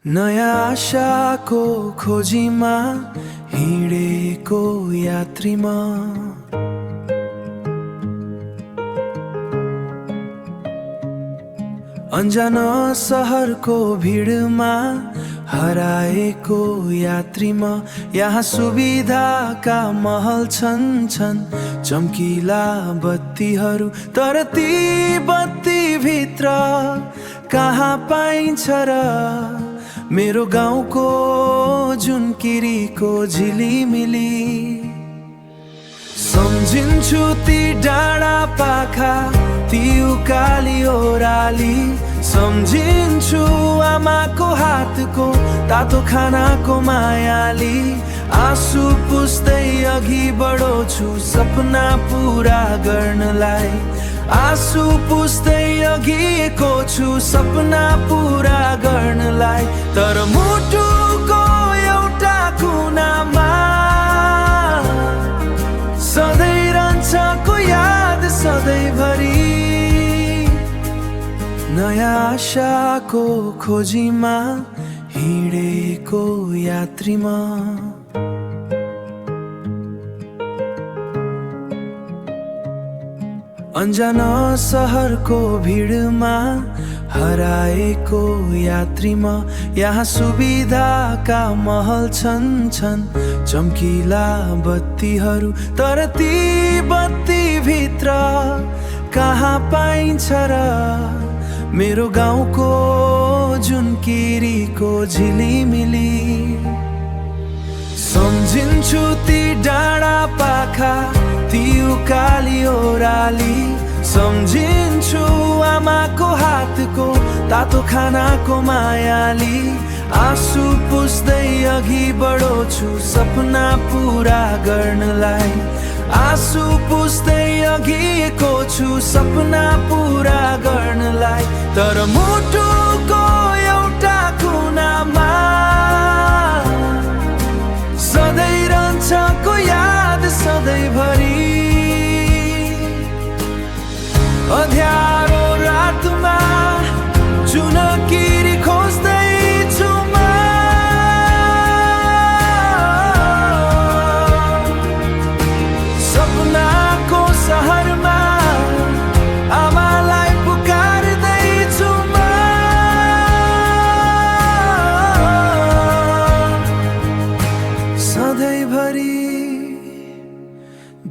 नयाँ आशाको खोजीमा हिँडेको यात्रीमा अन्जान सहरको भिडमा हराएको यात्रीमा यहाँ सुविधाका महल छन् चम्किला बत्तीहरू, तर ती बत्ती भित्र कहाँ पाइन्छ र मेरो गाउँको जुनकिरीको झिलिमिली। सम्झिन्छु ती डाँडा पाखा, ती उकाली ओह्राली, सम्झिन्छु आमाको हातको तातो खानाको मायाली। आँसु पुस्दै अघि बढोछु सपना पुरा गर्नलाई, आँसु पुस्दै अघिएको छु सपना पुरा गर्नलाई। तर मुटुको एउटा कुनामा सधैँ रहन्छ को याद सधैँभरि। नयाँ आशाको खोजीमा हिँडेको यात्रीमा अन्जान सहरको भिडमा हराएको यात्रीमा यहाँ सुविधाका महल छन् चम्किला बत्तीहरू, तर ती बत्ती भित्र कहाँ पाइन्छ र मेरो गाउँको जुनकिरीको झिलिमिली। सम्झिन्छु ती डाँडा पाखा, ती उकाली ओह्राली, सम्झिन्छु आमाको हातको तातो खानाको मायाली। आँसु पुस्दै अघि बढोछु सपना पुरा गर्नलाई, आँसु पुस्दै अघिएको छु सपना पुरा गर्नलाई। तर मुटुको एउटा कुनामा सधैँ रहन्छ को याद सधैँभरि। अँध्यारो रातमा जुनकिरी खोज्दैछु म, सपनाको सहरमा आमालाई पुकार्दैछु म। सधैँभरि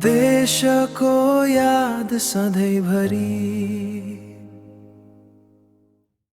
देशको याद सधैँभरि।